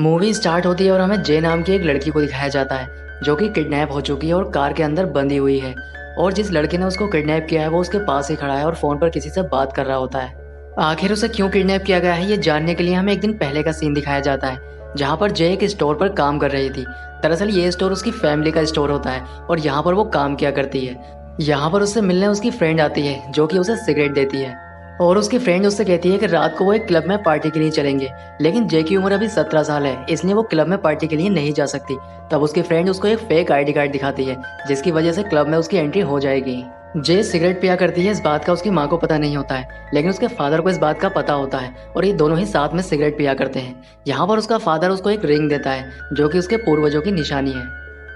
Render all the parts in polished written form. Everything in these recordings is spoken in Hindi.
मूवी स्टार्ट होती है और हमें जे नाम की एक लड़की को दिखाया जाता है जो कि किडनैप हो चुकी है और कार के अंदर बंधी हुई है। और जिस लड़के ने उसको किडनैप किया है वो उसके पास ही खड़ा है और फोन पर किसी से बात कर रहा होता है। आखिर उसे क्यों किडनैप किया गया है ये जानने के लिए हमें एक दिन पहले का सीन दिखाया जाता है जहाँ पर जे एक स्टोर पर काम कर रही थी। दरअसल ये स्टोर उसकी फैमिली का स्टोर होता है और यहाँ पर वो काम किया करती है। यहाँ पर उससे मिलने उसकी फ्रेंड आती है जो कि उसे सिगरेट देती है और उसकी फ्रेंड उससे कहती है कि रात को वो एक क्लब में पार्टी के लिए चलेंगे, लेकिन जे की उम्र अभी 17 साल है इसलिए वो क्लब में पार्टी के लिए नहीं जा सकती। तब उसकी फ्रेंड उसको एक फेक आईडी कार्ड दिखाती है जिसकी वजह से क्लब में उसकी एंट्री हो जाएगी। जे सिगरेट पिया करती है, इस बात का उसकी माँ को पता नहीं होता है लेकिन उसके फादर को इस बात का पता होता है और ये दोनों ही साथ में सिगरेट पिया करते हैं। यहाँ पर उसका फादर उसको एक रिंग देता है जो कि उसके पूर्वजों की निशानी है।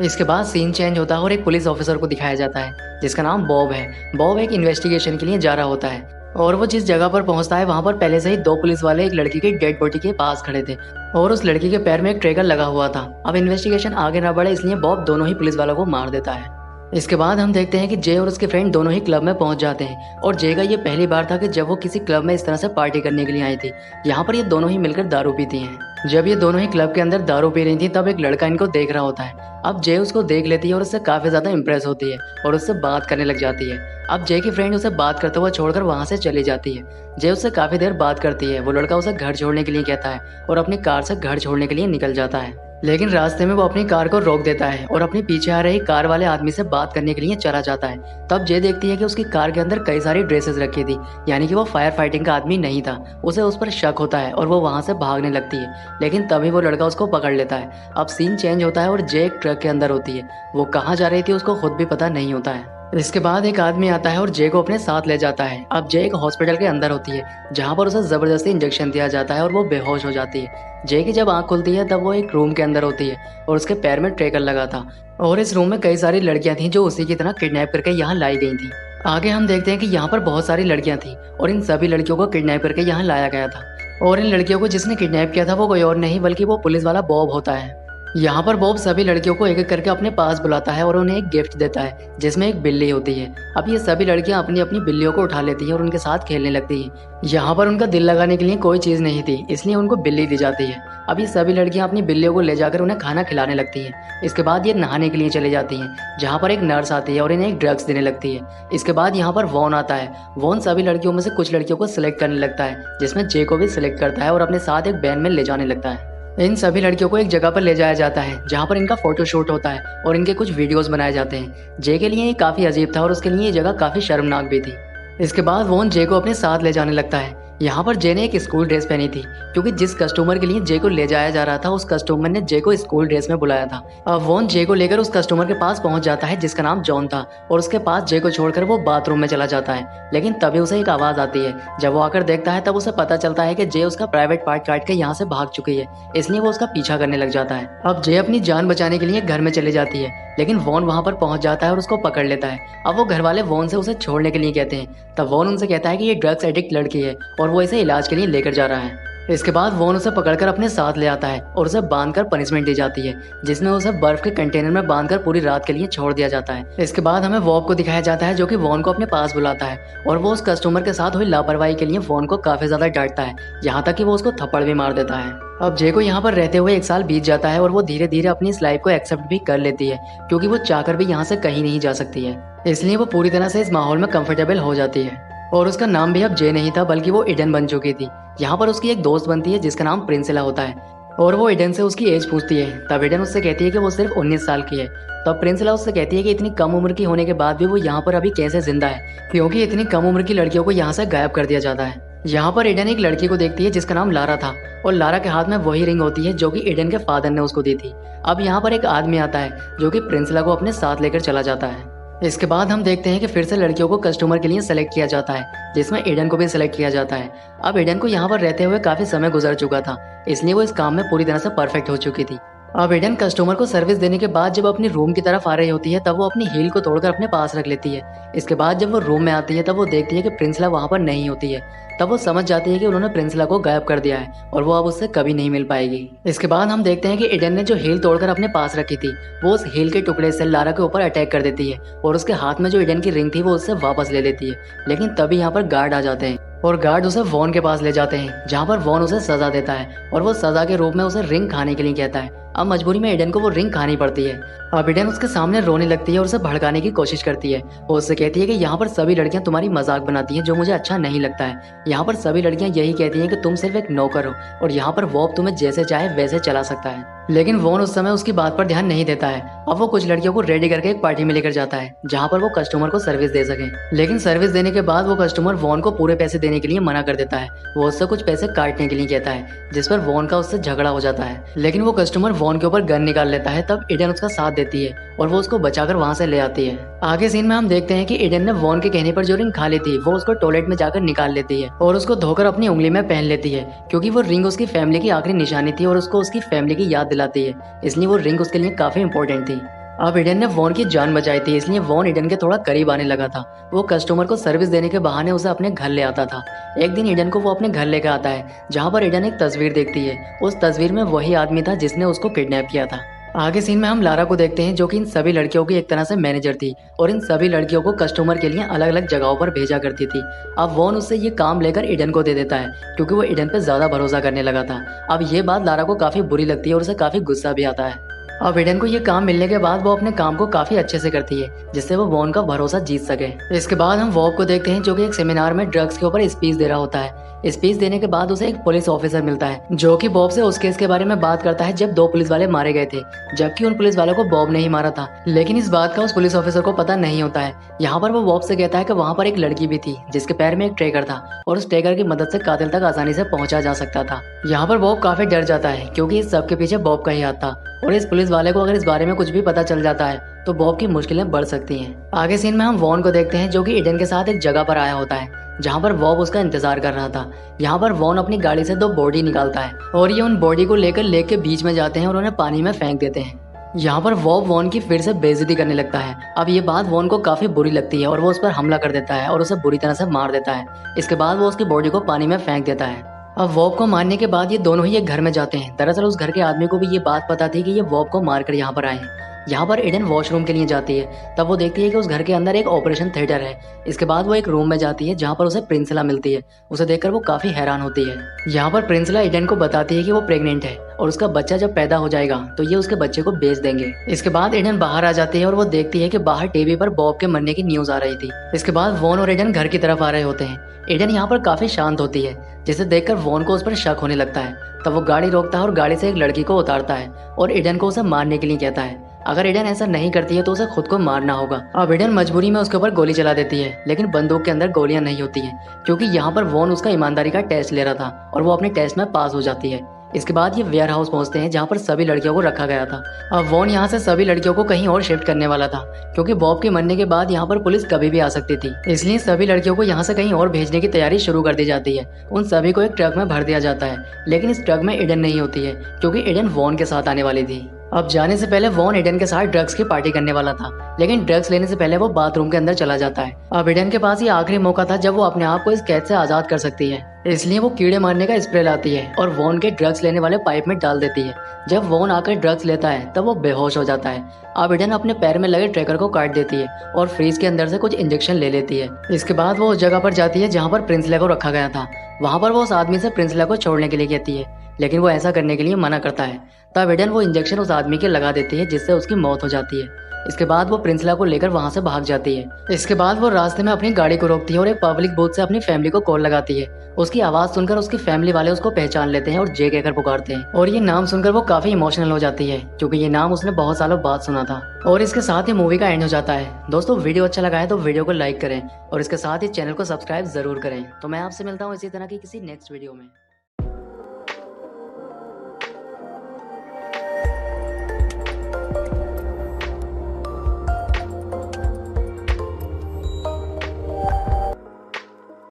इसके बाद सीन चेंज होता है और एक पुलिस ऑफिसर को दिखाया जाता है जिसका नाम बॉब है। बॉब एक इन्वेस्टिगेशन के लिए जा रहा होता है और वो जिस जगह पर पहुंचता है वहां पर पहले से ही दो पुलिस वाले एक लड़की की डेड बॉडी के पास खड़े थे और उस लड़की के पैर में एक ट्रिगर लगा हुआ था। अब इन्वेस्टिगेशन आगे ना बढ़े इसलिए बॉब दोनों ही पुलिस वालों को मार देता है। इसके बाद हम देखते हैं कि जे और उसके फ्रेंड दोनों ही क्लब में पहुंच जाते हैं और जे का ये पहली बार था कि जब वो किसी क्लब में इस तरह से पार्टी करने के लिए आई थी। यहाँ पर ये दोनों ही मिलकर दारू पीती हैं। जब ये दोनों ही क्लब के अंदर दारू पी रही थी तब एक लड़का इनको देख रहा होता है। अब जे उसको देख लेती है और उससे काफी ज्यादा इंप्रेस होती है और उससे बात करने लग जाती है। अब जे की फ्रेंड उसे बात करते हुए छोड़कर वहां से चली जाती है। जे उससे काफी देर बात करती है। वो लड़का उसे घर छोड़ने के लिए कहता है और अपनी कार से घर छोड़ने के लिए निकल जाता है, लेकिन रास्ते में वो अपनी कार को रोक देता है और अपने पीछे आ रही कार वाले आदमी से बात करने के लिए चला जाता है। तब जे देखती है कि उसकी कार के अंदर कई सारी ड्रेसेस रखी थी, यानी कि वो फायर फाइटिंग का आदमी नहीं था। उसे उस पर शक होता है और वो वहां से भागने लगती है, लेकिन तभी वो लड़का उसको पकड़ लेता है। अब सीन चेंज होता है और जे एक ट्रक के अंदर होती है। वो कहाँ जा रही थी उसको खुद भी पता नहीं होता है। इसके बाद एक आदमी आता है और जे को अपने साथ ले जाता है। अब जे एक हॉस्पिटल के अंदर होती है जहाँ पर उसे जबरदस्ती इंजेक्शन दिया जाता है और वो बेहोश हो जाती है। जे की जब आंख खुलती है तब वो एक रूम के अंदर होती है और उसके पैर में ट्रेकर लगा था और इस रूम में कई सारी लड़कियां थीं जो उसी की तरह किडनैप करके यहाँ लाई गई थी। आगे हम देखते हैं कि यहाँ पर बहुत सारी लड़कियां थीं और इन सभी लड़कियों को किडनैप करके यहाँ लाया गया था और इन लड़कियों को जिसने किडनैप किया था वो कोई और नहीं बल्कि वो पुलिस वाला बॉब होता है। यहाँ पर बॉब सभी लड़कियों को एक एक करके अपने पास बुलाता है और उन्हें एक गिफ्ट देता है जिसमें एक बिल्ली होती है। अब ये सभी लड़कियां अपनी अपनी बिल्लियों को उठा लेती हैं और उनके साथ खेलने लगती हैं। यहाँ पर उनका दिल लगाने के लिए कोई चीज़ नहीं थी इसलिए उनको बिल्ली दी जाती है। अब ये सभी लड़कियां अपनी बिल्लियों को ले जाकर उन्हें खाना खिलाने लगती हैं। इसके बाद ये नहाने के लिए चली जाती हैं जहाँ पर एक नर्स आती है और इन्हें एक ड्रग्स देने लगती है। इसके बाद यहाँ पर वॉन आता है। वॉन सभी लड़कियों में से कुछ लड़कियों को सिलेक्ट करने लगता है जिसमें जे को भी सिलेक्ट करता है और अपने साथ एक बैन में ले जाने लगता है। इन सभी लड़कियों को एक जगह पर ले जाया जाता है जहाँ पर इनका फोटो शूट होता है और इनके कुछ वीडियोस बनाए जाते हैं। जे के लिए ये काफी अजीब था और उसके लिए ये जगह काफी शर्मनाक भी थी। इसके बाद वोन जे को अपने साथ ले जाने लगता है। यहाँ पर जे ने एक स्कूल ड्रेस पहनी थी क्योंकि जिस कस्टमर के लिए जे को ले जाया जा रहा था उस कस्टमर ने जे को स्कूल ड्रेस में बुलाया था। अब वोन जे को लेकर उस कस्टमर के पास पहुंच जाता है जिसका नाम जॉन था और उसके पास जे को छोड़कर वो बाथरूम में चला जाता है, लेकिन तभी उसे एक आवाज आती है। जब वो आकर देखता है तब उसे पता चलता है कि जे उसका प्राइवेट पार्ट काट के यहाँ से भाग चुकी है, इसलिए वो उसका पीछा करने लग जाता है। अब जे अपनी जान बचाने के लिए घर में चली जाती है लेकिन वॉन वहां पर पहुंच जाता है और उसको पकड़ लेता है। अब वो घर वाले वॉन से उसे छोड़ने के लिए कहते हैं। तब वॉन उनसे कहता है कि ये ड्रग्स एडिक्ट लड़की है और वो इसे इलाज के लिए लेकर जा रहा है। इसके बाद वॉन उसे पकड़कर अपने साथ ले आता है और उसे बांधकर पनिशमेंट दी जाती है जिसमें उसे बर्फ के कंटेनर में बांधकर पूरी रात के लिए छोड़ दिया जाता है। इसके बाद हमें वॉब को दिखाया जाता है जो कि वॉन को अपने पास बुलाता है और वो उस कस्टमर के साथ हुई लापरवाही के लिए वॉन को काफी ज्यादा डांटता है, यहाँ तक कि वो उसको थप्पड़ भी मार देता है। अब जे को यहाँ पर रहते हुए 1 साल बीत जाता है और वो धीरे धीरे अपनी इस लाइफ को एक्सेप्ट भी कर लेती है क्योंकि वो चाहकर भी यहाँ से कहीं नहीं जा सकती है, इसलिए वो पूरी तरह से इस माहौल में कंफर्टेबल हो जाती है। और उसका नाम भी अब जे नहीं था बल्कि वो इडन बन चुकी थी। यहाँ पर उसकी एक दोस्त बनती है जिसका नाम प्रिंसिला होता है और वो इडन से उसकी एज पूछती है। तब इडन उससे कहती है कि वो सिर्फ 19 साल की है। तब प्रिंसिला उससे कहती है कि इतनी कम उम्र की होने के बाद भी वो यहाँ पर अभी कैसे जिंदा है, क्योंकि इतनी कम उम्र की लड़कियों को यहाँ से गायब कर दिया जाता है। यहाँ पर इडन एक लड़की को देखती है जिसका नाम लारा था और लारा के हाथ में वही रिंग होती है जो कि इडन के फादर ने उसको दी थी। अब यहाँ पर एक आदमी आता है जो कि प्रिंसिला को अपने साथ लेकर चला जाता है। इसके बाद हम देखते हैं कि फिर से लड़कियों को कस्टमर के लिए सेलेक्ट किया जाता है जिसमें एडन को भी सिलेक्ट किया जाता है। अब एडन को यहाँ पर रहते हुए काफी समय गुजर चुका था इसलिए वो इस काम में पूरी तरह से परफेक्ट हो चुकी थी। अब एडन कस्टमर को सर्विस देने के बाद जब अपनी रूम की तरफ आ रही होती है तब वो अपनी हील को तोड़कर अपने पास रख लेती है। इसके बाद जब वो रूम में आती है तब वो देखती है कि प्रिंसिला वहाँ पर नहीं होती है। तब वो समझ जाती है कि उन्होंने प्रिंसिला को गायब कर दिया है और वो अब उससे कभी नहीं मिल पाएगी। इसके बाद हम देखते हैं कि एडन ने जो हील तोड़कर अपने पास रखी थी वो उस हील के टुकड़े से लारा के ऊपर अटैक कर देती है और उसके हाथ में जो एडन की रिंग थी वो उससे वापस ले लेती है, लेकिन तभी यहाँ पर गार्ड आ जाते हैं और गार्ड उसे वॉन के पास ले जाते हैं, जहाँ पर वॉन उसे सजा देता है और वो सजा के रूप में उसे रिंग खाने के लिए कहता है। अब मजबूरी में एडन को वो रिंग खानी पड़ती है। अब एडन उसके सामने रोने लगती है और उसे भड़काने की कोशिश करती है। वो उससे कहती है कि यहाँ पर सभी लड़कियां तुम्हारी मजाक बनाती हैं, जो मुझे अच्छा नहीं लगता है। यहाँ पर सभी लड़कियां यही कहती हैं कि तुम सिर्फ एक नौकर हो और यहाँ पर वॉब तुम्हें जैसे चाहे वैसे चला सकता है। लेकिन वॉन उस समय उसकी बात पर ध्यान नहीं देता है। अब वो कुछ लड़कियों को रेडी करके एक पार्टी में लेकर जाता है, जहाँ पर वो कस्टमर को सर्विस दे सके। लेकिन सर्विस देने के बाद वो कस्टमर वॉन को पूरे पैसे देने के लिए मना कर देता है। वो उससे कुछ पैसे काटने के लिए कहता है, जिस पर वॉन का उससे झगड़ा हो जाता है। लेकिन वो कस्टमर वॉन के ऊपर गन निकाल लेता है। तब एडन उसका साथ देती है और वो उसको बचाकर वहां से ले आती है। आगे सीन में हम देखते हैं कि एडन ने वॉन के कहने पर जो रिंग खा ली थी वो उसको टॉयलेट में जाकर निकाल लेती है और उसको धोकर अपनी उंगली में पहन लेती है, क्योंकि वो रिंग उसकी फैमिली की आखिरी निशानी थी और उसको उसकी फैमिली की याद दिलाती है। इसलिए वो रिंग उसके लिए काफी इंपॉर्टेंट थी। अब एडन ने वॉन की जान बचाई थी, इसलिए वॉन एडन के थोड़ा करीब आने लगा था। वो कस्टमर को सर्विस देने के बहाने उसे अपने घर ले आता था। एक दिन एडन को वो अपने घर लेकर आता है, जहाँ पर एडन एक तस्वीर देखती है। उस तस्वीर में वही आदमी था जिसने उसको किडनैप किया था। आगे सीन में हम लारा को देखते हैं, जो कि इन सभी लड़कियों की एक तरह से मैनेजर थी और इन सभी लड़कियों को कस्टमर के लिए अलग अलग जगहों पर भेजा करती थी। अब वॉन उससे ये काम लेकर एडन को दे देता है, क्योंकि वो एडन पे ज्यादा भरोसा करने लगा था। अब ये बात लारा को काफी बुरी लगती है और उसे काफी गुस्सा भी आता है। अब एडन को ये काम मिलने के बाद वो अपने काम को काफी अच्छे से करती है, जिससे वो वॉन का भरोसा जीत सके। इसके बाद हम वॉब को देखते हैं, जो कि एक सेमिनार में ड्रग्स के ऊपर स्पीच दे रहा होता है। स्पीच देने के बाद उसे एक पुलिस ऑफिसर मिलता है, जो कि बॉब से उस केस के बारे में बात करता है जब 2 पुलिस वाले मारे गए थे, जबकि उन पुलिस वालों को बॉब ने ही मारा था। लेकिन इस बात का उस पुलिस ऑफिसर को पता नहीं होता है। यहाँ पर वो बॉब से कहता है कि वहाँ पर एक लड़की भी थी जिसके पैर में एक ट्रैकर था और उस ट्रैकर की मदद से कातिल तक आसानी से पहुंचा जा सकता था। यहाँ पर बॉब काफी डर जाता है, क्योंकि इस सब के पीछे बॉब का ही हाथ था और इस पुलिस वाले को अगर इस बारे में कुछ भी पता चल जाता है तो बॉब की मुश्किलें बढ़ सकती हैं। आगे सीन में हम वॉन को देखते हैं, जो कि एडन के साथ एक जगह पर आया होता है, जहाँ पर बॉब उसका इंतजार कर रहा था। यहाँ पर वॉन अपनी गाड़ी से 2 बॉडी निकालता है और ये उन बॉडी को लेकर लेक के बीच में जाते हैं और उन्हें पानी में फेंक देते हैं। यहाँ पर बॉब वॉन की फिर से बेइज्जती करने लगता है। अब ये बात वॉन को काफी बुरी लगती है और वो उस पर हमला कर देता है और उसे बुरी तरह से मार देता है। इसके बाद वो उसकी बॉडी को पानी में फेंक देता है। अब वॉब को मारने के बाद ये दोनों ही एक घर में जाते हैं। दरअसल उस घर के आदमी को भी ये बात पता थी कि ये वॉब को मारकर यहाँ पर आए हैं। यहाँ पर एडन वॉशरूम के लिए जाती है, तब वो देखती है कि उस घर के अंदर एक ऑपरेशन थिएटर है। इसके बाद वो एक रूम में जाती है, जहाँ पर उसे प्रिंसिला मिलती है। उसे देखकर वो काफी हैरान होती है। यहाँ पर प्रिंसिला एडन को बताती है कि वो प्रेग्नेंट है और उसका बच्चा जब पैदा हो जाएगा तो ये उसके बच्चे को बेच देंगे। इसके बाद एडन बाहर आ जाती है और वो देखती है कि बाहर टीवी पर बॉब के मरने की न्यूज आ रही थी। इसके बाद वॉन और एडन घर की तरफ आ रहे होते हैं। एडन यहाँ पर काफी शांत होती है, जिसे देखकर वॉन को उस पर शक होने लगता है। तब वो गाड़ी रोकता है और गाड़ी से एक लड़की को उतारता है और एडन को उसे मारने के लिए कहता है। अगर एडन ऐसा नहीं करती है तो उसे खुद को मारना होगा। अब एडन मजबूरी में उसके ऊपर गोली चला देती है, लेकिन बंदूक के अंदर गोलियां नहीं होती हैं, क्योंकि यहाँ पर वॉन उसका ईमानदारी का टेस्ट ले रहा था और वो अपने टेस्ट में पास हो जाती है। इसके बाद ये वेयर हाउस पहुंचते हैं, जहाँ पर सभी लड़कियों को रखा गया था। अब वॉन यहाँ से सभी लड़कियों को कहीं और शिफ्ट करने वाला था, क्योंकि बॉब के मरने के बाद यहाँ पर पुलिस कभी भी आ सकती थी। इसलिए सभी लड़कियों को यहाँ से कहीं और भेजने की तैयारी शुरू कर दी जाती है। उन सभी को एक ट्रक में भर दिया जाता है, लेकिन इस ट्रक में एडन नहीं होती है, क्योंकि एडन वॉन के साथ आने वाली थी। अब जाने से पहले वॉन एडन के साथ ड्रग्स की पार्टी करने वाला था, लेकिन ड्रग्स लेने से पहले वो बाथरूम के अंदर चला जाता है। अब एडन के पास ये आखिरी मौका था जब वो अपने आप को इस कैद से आजाद कर सकती है, इसलिए वो कीड़े मारने का स्प्रे लाती है और वॉन के ड्रग्स लेने वाले पाइप में डाल देती है। जब वॉन आकर ड्रग्स लेता है तब वो बेहोश हो जाता है। अब एडन अपने पैर में लगे ट्रैकर को काट देती है और फ्रीज के अंदर से कुछ इंजेक्शन ले लेती है। इसके बाद वो उस जगह पर जाती है जहाँ पर प्रिंसला को रखा गया था। वहाँ पर वो उस आदमी से प्रिंसला को छोड़ने के लिए कहती है, लेकिन वो ऐसा करने के लिए मना करता है। तब एडन वो इंजेक्शन उस आदमी के लगा देती है, जिससे उसकी मौत हो जाती है। इसके बाद वो प्रिंसला को लेकर वहां से भाग जाती है। इसके बाद वो रास्ते में अपनी गाड़ी को रोकती है और एक पब्लिक बूथ से अपनी फैमिली को कॉल लगाती है। उसकी आवाज सुनकर उसकी फैमिली वाले उसको पहचान लेते हैं और जे कहकर पुकारते हैं, और ये नाम सुनकर वो काफी इमोशनल हो जाती है, क्योंकि ये नाम उसने बहुत सालों बाद सुना था। और इसके साथ ही मूवी का एंड हो जाता है। दोस्तों, वीडियो अच्छा लगा है तो वीडियो को लाइक करें और इसके साथ ही चैनल को सब्सक्राइब जरूर करें। तो मैं आपसे मिलता हूँ इसी तरह की किसी नेक्स्ट वीडियो में।